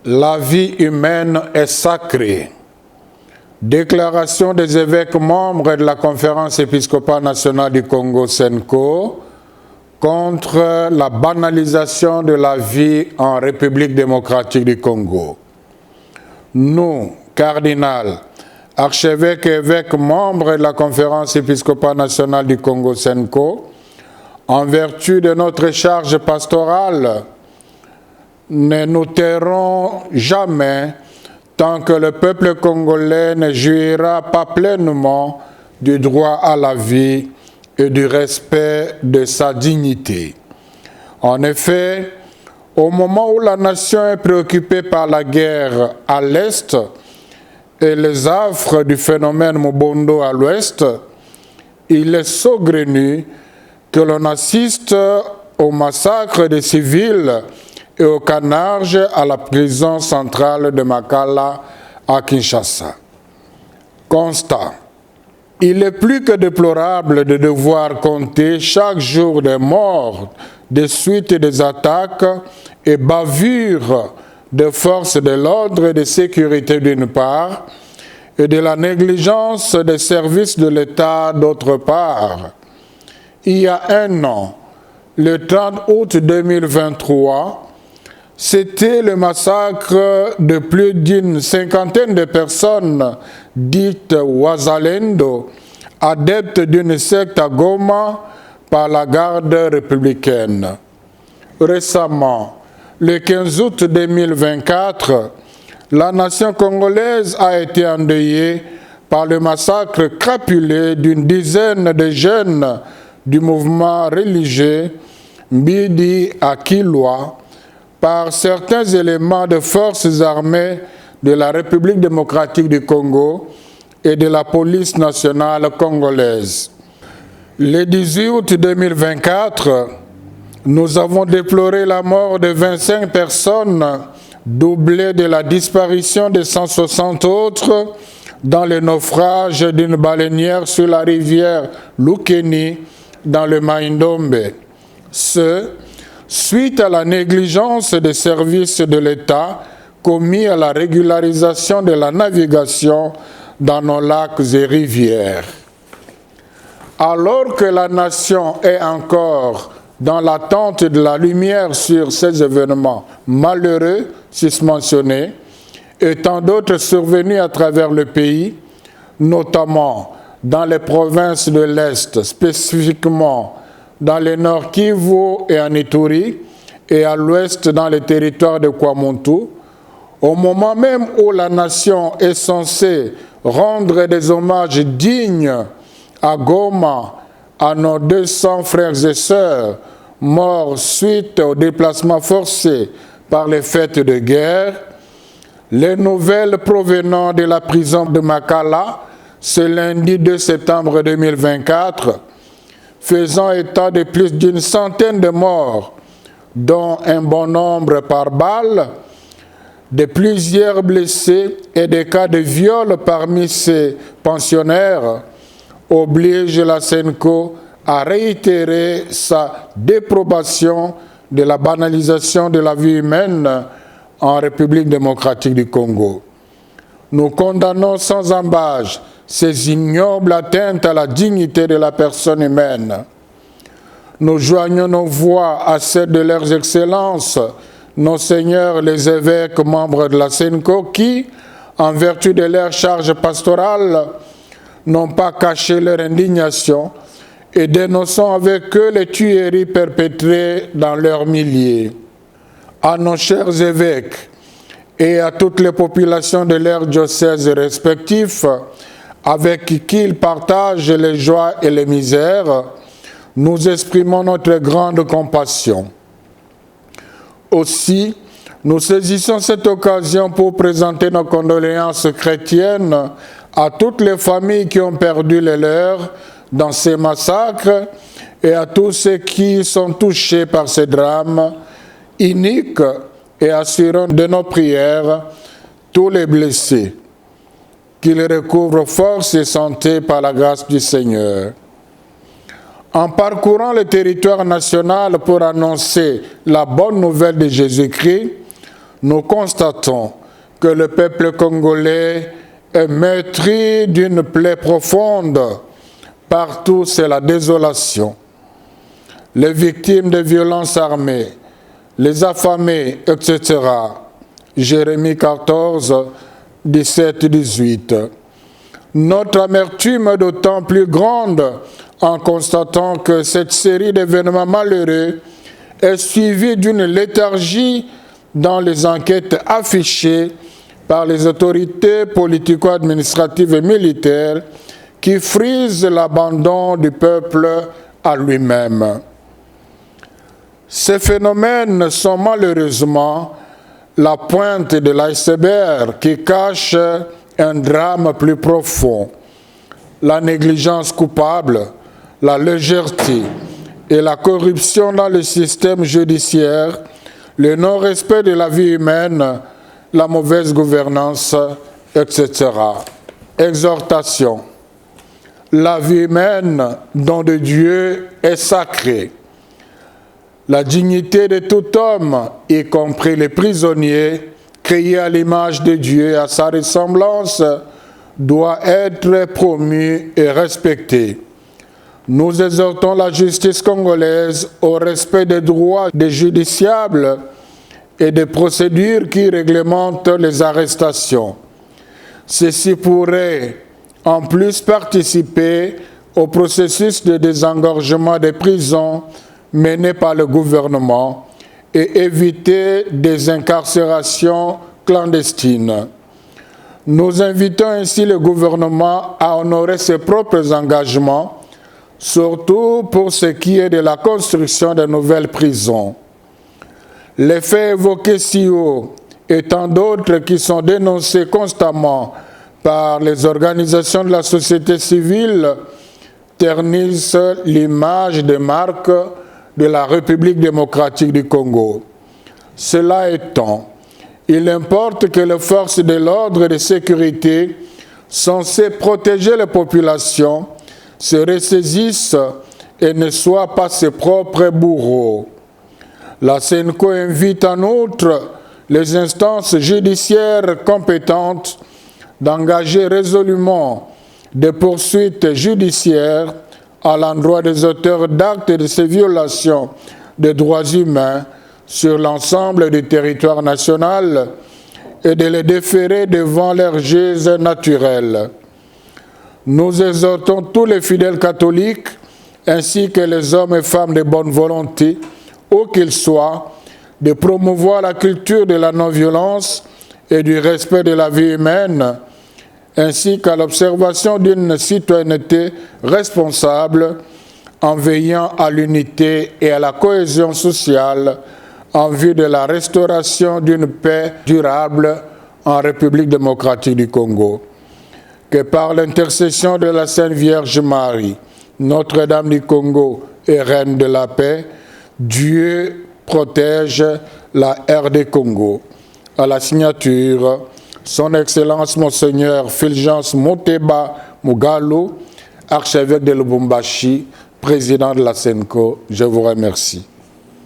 La vie humaine est sacrée. Déclaration des évêques membres de la Conférence épiscopale nationale du Congo (CENCO) contre la banalisation de la vie en République démocratique du Congo. Nous, cardinal, archevêques et évêques membres de la Conférence épiscopale nationale du Congo (CENCO), en vertu de notre charge pastorale, ne nous tairons jamais tant que le peuple congolais ne jouira pas pleinement du droit à la vie et du respect de sa dignité. En effet, au moment où la nation est préoccupée par la guerre à l'Est et les affres du phénomène Mobondo à l'Ouest, il est saugrenu que l'on assiste au massacre des civils et au carnage à la prison centrale de Makala à Kinshasa. Constat. Il est plus que déplorable de devoir compter chaque jour des morts, des suites des attaques et bavures de forces de l'ordre et de sécurité d'une part, et de la négligence des services de l'État d'autre part. Il y a un an, le 30 août 2023, c'était le massacre de plus d'une cinquantaine de personnes dites Wazalendo, adeptes d'une secte à Goma par la garde républicaine. Récemment, le 15 août 2024, la nation congolaise a été endeuillée par le massacre crapulé d'une dizaine de jeunes du mouvement religieux Mbidi à Kilwa par certains éléments de forces armées de la République démocratique du Congo et de la police nationale congolaise. Le 18 août 2024, nous avons déploré la mort de 25 personnes, doublée de la disparition de 160 autres dans le naufrage d'une baleinière sur la rivière Lukeni dans le Maïndombe. Suite à la négligence des services de l'État commis à la régularisation de la navigation dans nos lacs et rivières. Alors que la nation est encore dans l'attente de la lumière sur ces événements malheureux susmentionnés et tant d'autres survenus à travers le pays, notamment dans les provinces de l'Est, spécifiquement dans le nord Kivu et en Ituri, et à l'ouest dans les territoires de Kwamuntu, au moment même où la nation est censée rendre des hommages dignes à Goma, à nos 200 frères et sœurs morts suite au déplacement forcé par les fêtes de guerre, les nouvelles provenant de la prison de Makala, ce lundi 2 septembre 2024, faisant état de plus d'une centaine de morts, dont un bon nombre par balle, de plusieurs blessés et des cas de viol parmi ces pensionnaires, oblige la CENCO à réitérer sa déprobation de la banalisation de la vie humaine en République démocratique du Congo. Nous condamnons sans ambages ces ignobles atteintes à la dignité de la personne humaine. Nous joignons nos voix à celles de leurs excellences, nos seigneurs les évêques membres de la CENCO qui, en vertu de leur charge pastorale, n'ont pas caché leur indignation et dénonçant avec eux les tueries perpétrées dans leurs milliers. À nos chers évêques et à toutes les populations de leurs diocèses respectifs, avec qui ils partagent les joies et les misères, nous exprimons notre grande compassion. Aussi, nous saisissons cette occasion pour présenter nos condoléances chrétiennes à toutes les familles qui ont perdu les leurs dans ces massacres et à tous ceux qui sont touchés par ces drames iniques et assurons de nos prières tous les blessés, qu'ils recouvrent force et santé par la grâce du Seigneur. En parcourant le territoire national pour annoncer la bonne nouvelle de Jésus-Christ, nous constatons que le peuple congolais est meurtri d'une plaie profonde. Partout, c'est la désolation. Les victimes de violences armées, les affamés, etc. Jérémie 14, 17, 18. Notre amertume est d'autant plus grande en constatant que cette série d'événements malheureux est suivie d'une léthargie dans les enquêtes affichées par les autorités politico-administratives et militaires qui frisent l'abandon du peuple à lui-même. Ces phénomènes sont malheureusement la pointe de l'iceberg qui cache un drame plus profond. La négligence coupable, la légèreté et la corruption dans le système judiciaire, le non-respect de la vie humaine, la mauvaise gouvernance, etc. Exhortation. La vie humaine, don de Dieu, est sacrée. La dignité de tout homme, y compris les prisonniers, créés à l'image de Dieu et à sa ressemblance, doit être promue et respectée. Nous exhortons la justice congolaise au respect des droits des justiciables et des procédures qui réglementent les arrestations. Ceci pourrait en plus participer au processus de désengorgement des prisons mené par le gouvernement et éviter des incarcérations clandestines. Nous invitons ainsi le gouvernement à honorer ses propres engagements, surtout pour ce qui est de la construction de nouvelles prisons. Les faits évoqués ci haut et tant d'autres qui sont dénoncés constamment par les organisations de la société civile ternissent l'image de marque de la République démocratique du Congo. Cela étant, il importe que les forces de l'ordre et de sécurité censées protéger les populations se ressaisissent et ne soient pas ses propres bourreaux. La CENCO invite en outre les instances judiciaires compétentes d'engager résolument des poursuites judiciaires à l'endroit des auteurs d'actes de ces violations des droits humains sur l'ensemble du territoire national et de les déférer devant leurs juges naturels. Nous exhortons tous les fidèles catholiques ainsi que les hommes et femmes de bonne volonté, où qu'ils soient, de promouvoir la culture de la non-violence et du respect de la vie humaine, ainsi qu'à l'observation d'une citoyenneté responsable en veillant à l'unité et à la cohésion sociale en vue de la restauration d'une paix durable en République démocratique du Congo. Que par l'intercession de la Sainte Vierge Marie, Notre-Dame du Congo et Reine de la paix, Dieu protège la RD Congo. À la signature, Son Excellence Monseigneur Fulgence Moteba Mugalo, archevêque de Lubumbashi, président de la CENCO. Je vous remercie.